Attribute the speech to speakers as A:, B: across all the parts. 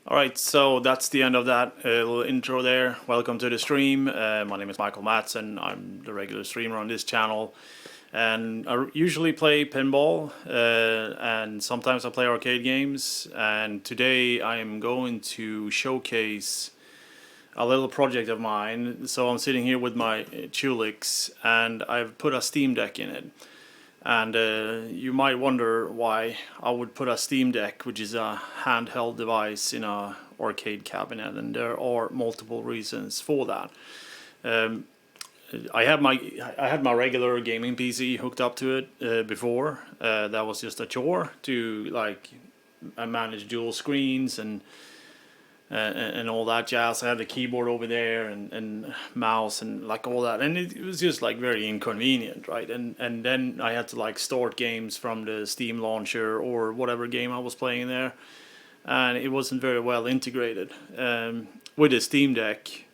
A: Alright, so that's the end of that little intro there. Welcome to the stream. My name is Michael Matson. I'm the regular streamer on this channel. And I usually play pinball, and sometimes I play arcade games. And today I am going to showcase a little project of mine. So I'm sitting here with my Chewlix, and I've put a SteamDeck in it. And you might wonder why I would put a SteamDeck, which is a handheld device, in a arcade cabinet, and there are multiple reasons for that. I had my regular gaming PC hooked up to it before. That was just a chore to manage dual screens and all that jazz. I had the keyboard over there and mouse and like all that, and it was just like very inconvenient, right? And then I had to like start games from the Steam launcher or whatever game I was playing there, and it wasn't very well integrated with the Steam Deck,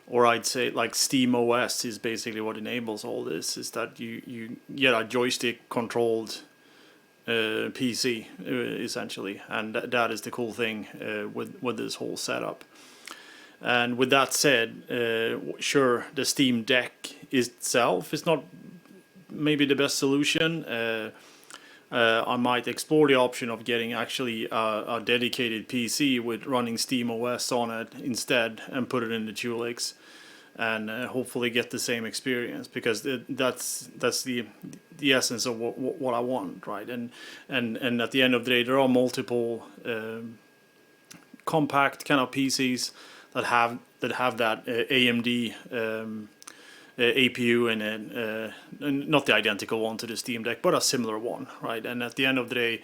A: or I'd say like Steam OS is basically what enables all this. Is that you get a joystick controlled PC essentially, and that is the cool thing with this whole setup. And with that said, sure, the Steam Deck itself is not maybe the best solution. I might explore the option of getting actually a dedicated PC with running Steam OS on it instead, and put it in the Chewlix, and hopefully get the same experience, because that's the essence of what I want, right? And at the end of the day, there are multiple compact kind of PCs that have that AMD APU in it, and not the identical one to the Steam Deck, but a similar one, right? And at the end of the day,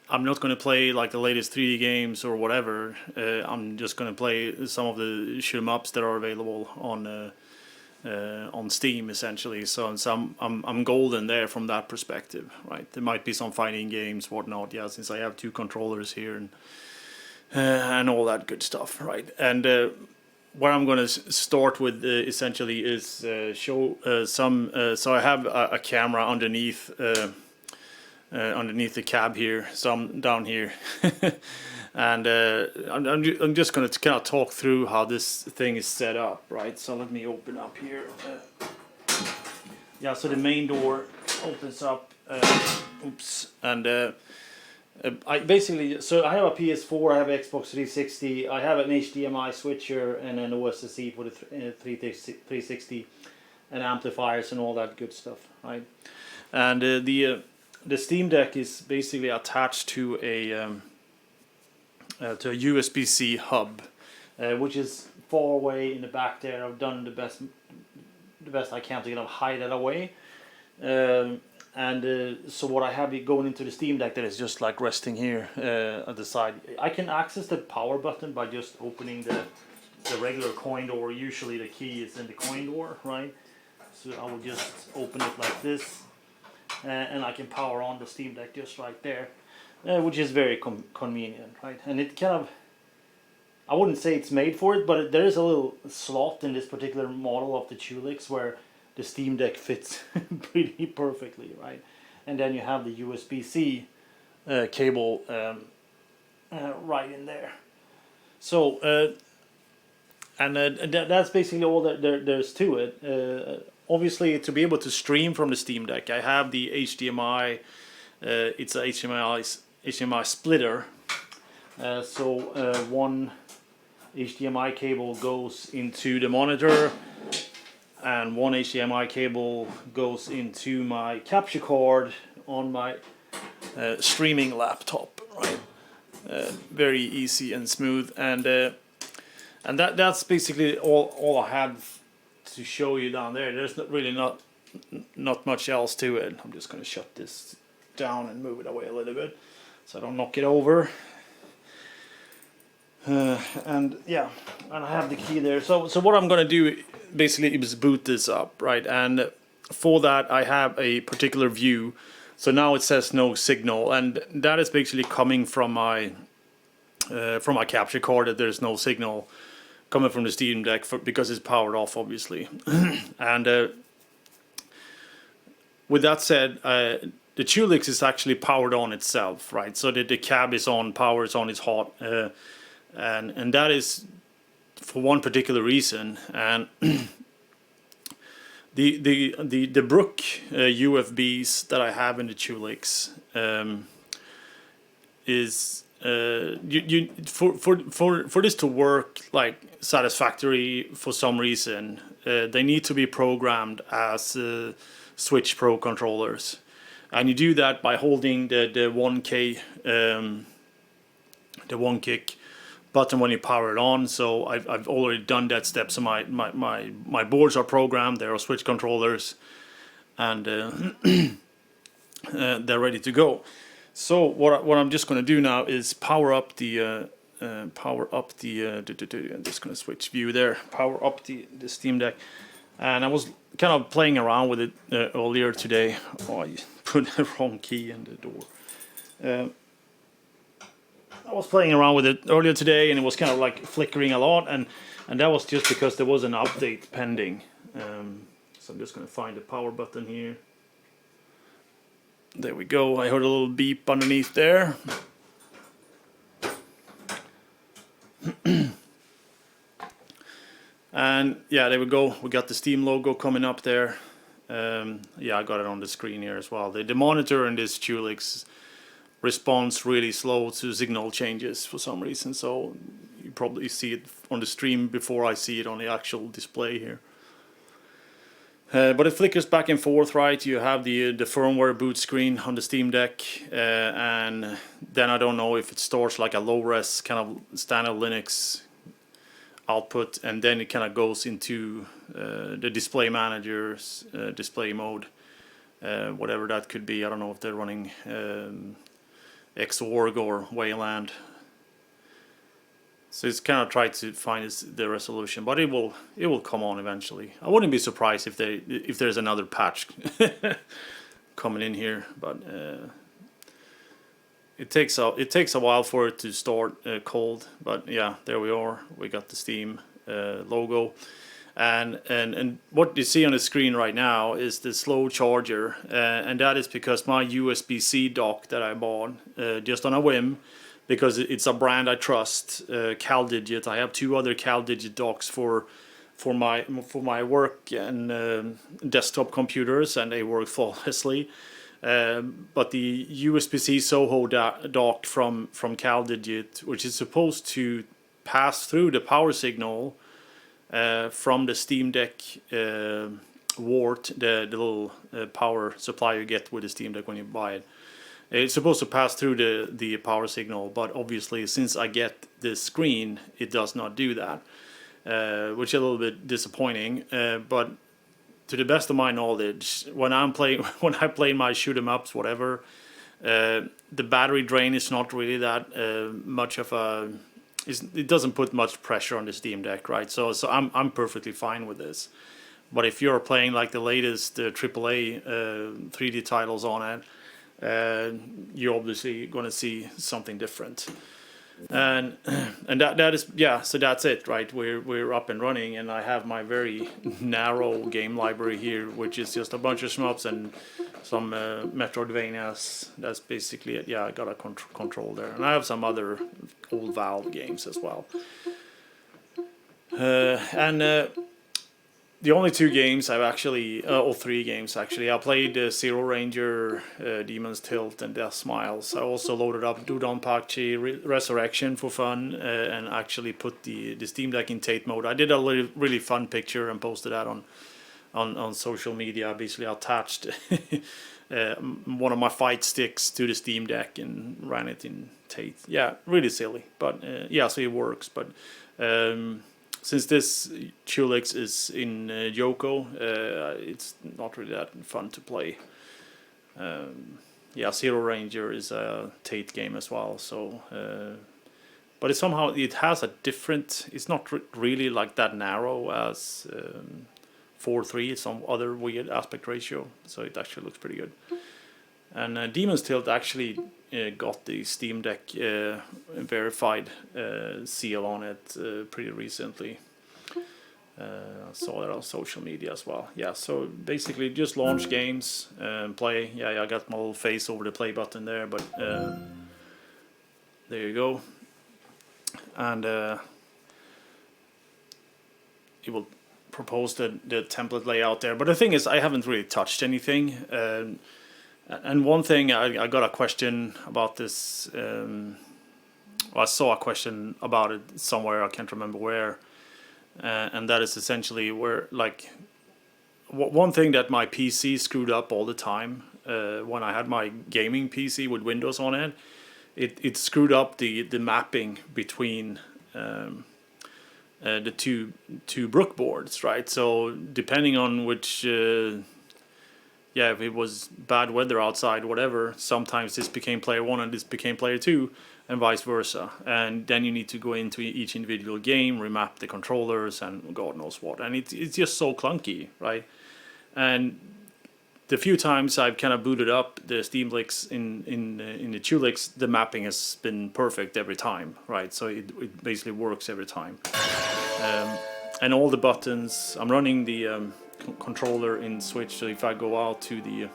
A: I'm not going to play like the latest 3D games or whatever. I'm just going to play some of the shoot 'em ups that are available on Steam, essentially. So I'm golden there from that perspective, right? There might be some fighting games, whatnot, yeah, since I have two controllers here and all that good stuff, right? And what I'm going to start with essentially is show some. So I have a camera underneath. Underneath the cab here, so I'm down here, and I'm just going to kind of talk through how this thing is set up, right? So let me open up here. Yeah, so the main door opens up. Oops, and I basically, so I have a PS4, I have an Xbox 360, I have an HDMI switcher, and an OSSC for the 360, and amplifiers and all that good stuff, right? And the Steam Deck is basically attached to a USB-C hub, which is far away in the back there. I've done the best I can to kind of hide it away. So what I have going into the Steam Deck that is just like resting here at the side. I can access the power button by just opening the regular coin door. Usually the key is in the coin door, right? So I will just open it like this. And I can power on the Steam Deck just right there, which is very convenient, right? And it kind of, I wouldn't say it's made for it, but there is a little slot in this particular model of the Chewlix where the Steam Deck fits pretty perfectly, right? And then you have the USB-C cable right in there. So, that's basically all that there's to it. Obviously, to be able to stream from the Steam Deck, I have the HDMI. It's a HDMI splitter. So one HDMI cable goes into the monitor, and one HDMI cable goes into my capture card on my streaming laptop. Right, very easy and smooth, and that's basically all I have to show you down there. There's not much else to it. I'm just going to shut this down and move it away a little bit so I don't knock it over. And yeah, and I have the key there. So what I'm going to do basically is boot this up, right? And for that I have a particular view. So now it says no signal, and that is basically coming from my capture card, that there's no signal coming from the Steam Deck because it's powered off, obviously. And with that said, the Chewlix is actually powered on itself, right? So the cab is on, power is on, it's hot, and that is for one particular reason. And the Brook UFBs that I have in the Chewlix is for this to work like satisfactory for some reason, they need to be programmed as Switch Pro controllers, and you do that by holding the 1K the 1-kick button when you power it on. So I've already done that step. So my boards are programmed. They are Switch controllers, and they're ready to go. So what I'm just going to do now is power up the I'm just going to switch view there. Power up the Steam Deck, and I was kind of playing around with it earlier today. Oh, I put the wrong key in the door. I was playing around with it earlier today, and it was kind of like flickering a lot, and that was just because there was an update pending. So I'm just going to find the power button here. There we go. I heard a little beep underneath there. And yeah, there we go. We got the Steam logo coming up there. Yeah, I got it on the screen here as well. The monitor in this Chewlix responds really slow to signal changes for some reason, so you probably see it on the stream before I see it on the actual display here. But it flickers back and forth, right? You have the firmware boot screen on the Steam Deck, and then I don't know if it stores like a low-res kind of standard Linux output, and then it kind of goes into the display manager's display mode, whatever that could be. I don't know if they're running Xorg or Wayland. So it's kind of tried to find the resolution, but it will come on eventually. I wouldn't be surprised if there's another patch coming in here, but it takes a while for it to start cold. But yeah, there we are. We got the Steam logo, and what you see on the screen right now is the slow charger, and that is because my USB-C dock that I bought just on a whim, because it's a brand I trust, CalDigit. I have 2 other CalDigit docks for my work and desktop computers, and they work flawlessly. But the USB-C Soho dock from CalDigit, which is supposed to pass through the power signal from the Steam Deck wart, the little power supply you get with the Steam Deck when you buy it. It's supposed to pass through the power signal, but obviously since I get this screen, it does not do that, which is a little bit disappointing. But to the best of my knowledge, when I play my shoot 'em ups, whatever, the battery drain is not really that much of a. It doesn't put much pressure on the Steam Deck, right? So I'm perfectly fine with this. But if you're playing like the latest AAA 3D titles on it, you're obviously going to see something different, and that is, yeah. So that's it, right? We're up and running, and I have my very narrow game library here, which is just a bunch of shmups and some Metroidvanias. That's basically it. Yeah, I got a control there, and I have some other old Valve games as well. The only 2 games I've actually, or 3 games actually, I played Zero Ranger, Demon's Tilt, and Deathsmiles. I also loaded up Dodonpachi Resurrection for fun, and actually put the Steam Deck in Tate mode. I did a really fun picture and posted that on social media. Basically, I attached one of my fight sticks to the Steam Deck and ran it in Tate. Yeah, really silly, but yeah, so it works. But since this Chewlix is in Yoko, it's not really that fun to play. Yeah, Zero Ranger is a Tate game as well. So, but it has a different. It's not really like that narrow as 4:3. It's some other weird aspect ratio. So it actually looks pretty good. And Demon's Tilt actually got the Steam Deck verified seal on it pretty recently. I saw that on social media as well. Yeah, so basically just launch games and play. Yeah, I got my little face over the play button there, but there you go. and it will propose the template layout there. But the thing is, I haven't really touched anything. And one thing, I got a question about this. I saw a question about it somewhere, I can't remember where. And that is essentially where, like, one thing that my PC screwed up all the time when I had my gaming PC with Windows on it, it screwed up the mapping between the two Brook boards, right? So depending on which, if it was bad weather outside, whatever, sometimes this became player 1 and this became player 2, and vice versa. And then you need to go into each individual game, remap the controllers, and God knows what. And it's just so clunky, right? And the few times I've kind of booted up the SteamLix in the Chewlix, the mapping has been perfect every time, right? So it basically works every time. And all the buttons, I'm running the controller in Switch, so if I go out to the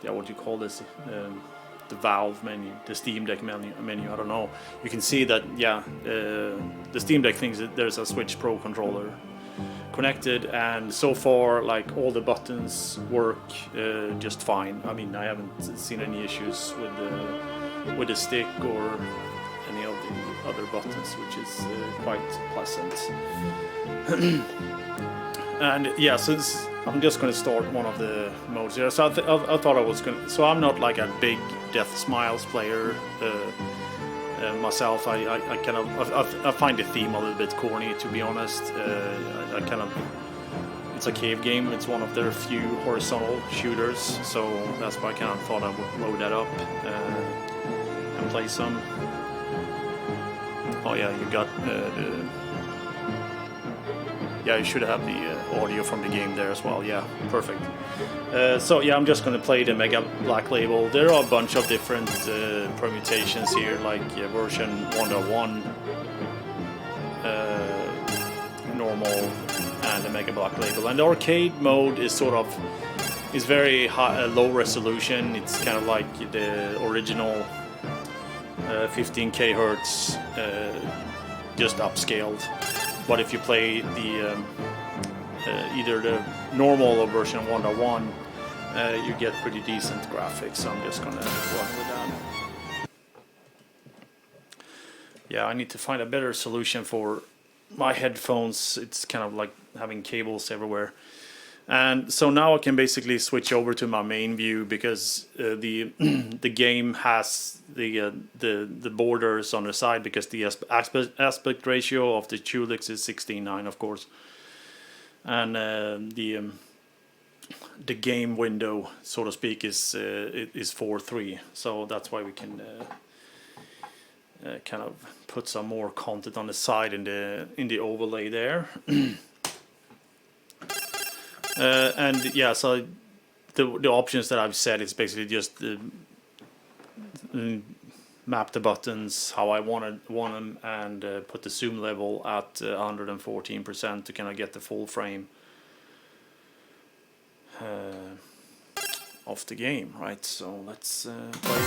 A: what do you call this, the Valve menu, the SteamDeck menu, I don't know, you can see that the SteamDeck thinks that there's a Switch Pro controller connected, and so far, like, all the buttons work just fine. I mean, I haven't seen any issues with the stick or any of the other buttons, which is quite pleasant. And yeah, so I'm just going to start one of the modes here. So I thought I was going to... So I'm not like a big Deathsmiles player myself. I kind of... I find the theme a little bit corny, to be honest. I kind of... It's a cave game. It's one of their few horizontal shooters. So that's why I kind of thought I would load that up and play some. Oh yeah, you got yeah, you should have the audio from the game there as well. Yeah, perfect. So yeah, I'm just going to play the Mega Black Label. There are a bunch of different permutations here, like version 1.1, normal, and the Mega Black Label. And the arcade mode is very high, low resolution. It's kind of like the original 15k hertz, just upscaled. But if you play the either the normal or version 1.1, you get pretty decent graphics. So I'm just gonna run with that. Yeah, I need to find a better solution for my headphones. It's kind of like having cables everywhere. And so now I can basically switch over to my main view, because the game has the borders on the side, because the aspect ratio of the Chewlix is 16:9, of course, and the game window, so to speak, is 4:3. So that's why we can kind of put some more content on the side in the overlay there. And yeah, so the options that I've set is basically just map the buttons how I want them, and put the zoom level at 114% to kind of get the full frame of the game, right? So let's play.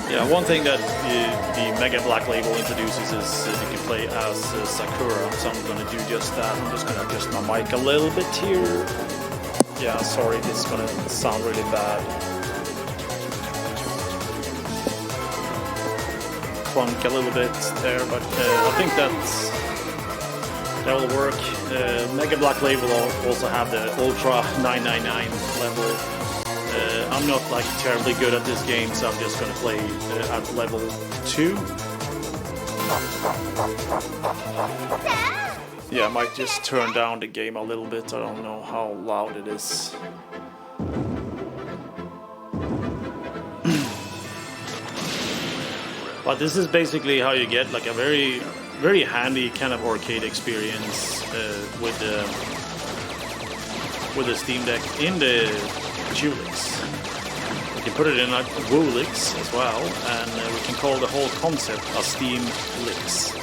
A: Yeah, one thing that the Mega Black Label introduces is you can play as Sakura, so I'm going to do just that. I'm just going to adjust my mic a little bit here. Yeah, sorry, this is going to sound really bad. Clunk a little bit there, but I think that will work. Mega Black Label also have the Ultra 999 level. I'm not like terribly good at this game, so I'm just going to play at level 2. Yeah, I might just turn down the game a little bit. I don't know how loud it is. But this is basically how you get like a very, very handy kind of arcade experience with the Steam Deck in the Chewlix. We can put it in a Chewlix as well, and we can call the whole concept a SteamLix,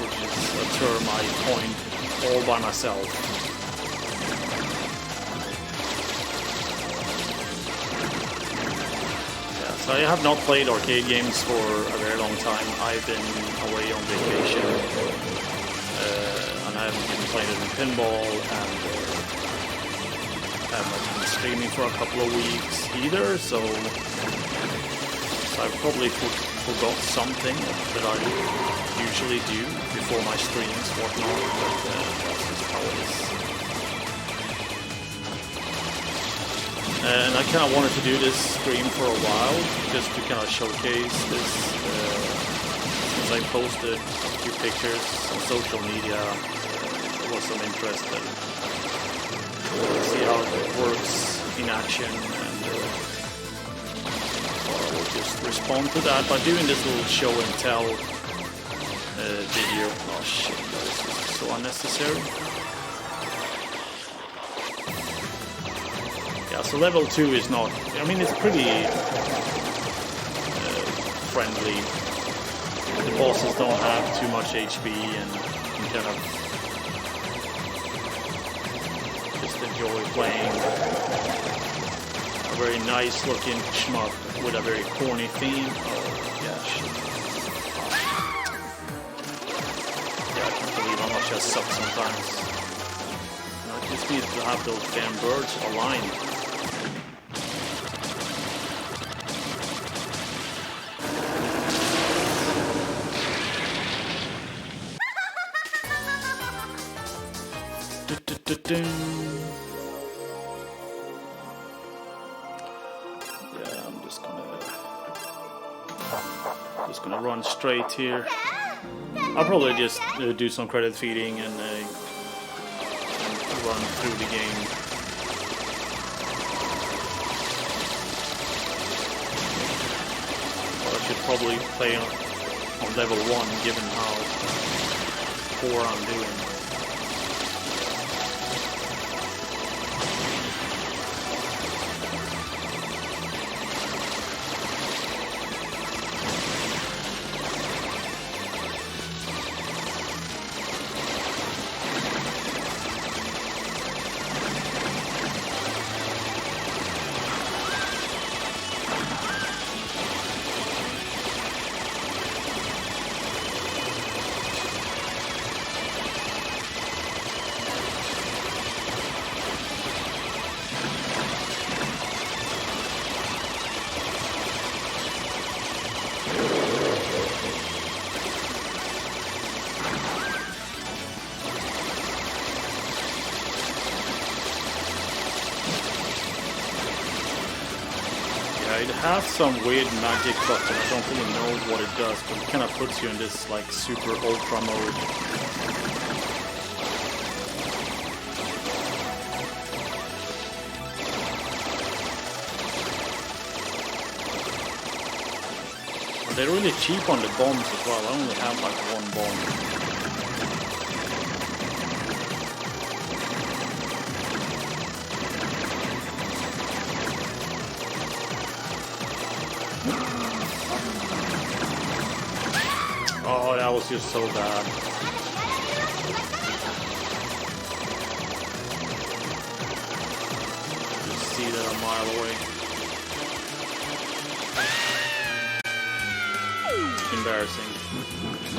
A: which is a term I coined all by myself. So I have not played arcade games for a very long time. I've been away on vacation, and I haven't been playing it in pinball, and haven't been streaming for a couple of weeks either. So I probably forgot something that I usually do before my streams, whatnot. But that's just how it is. And I kind of wanted to do this stream for a while, just to kind of showcase this, since I posted a few pictures on social media. There was some interest in see how it works in action, and so I will just respond to that by doing this little show and tell video. Oh shit, that is so unnecessary. Yeah, so level 2 is not, I mean, it's pretty friendly. The bosses don't have too much HP, and you kind of just enjoy playing a very nice looking shmup with a very corny theme. Oh, yeah, shit. Yeah, I can't believe how much I suck sometimes. I just need to have those damn birds aligned. Yeah, I'm just gonna run straight here. I'll probably just do some credit feeding and run through the game. Well, I should probably play on level 1, given how poor I'm doing. It has some weird magic button. I don't really know what it does, but it kind of puts you in this like super ultra mode. And they're really cheap on the bombs as well. I only have like one bomb. Oh, that was just so bad. Just see that a mile away. Embarrassing.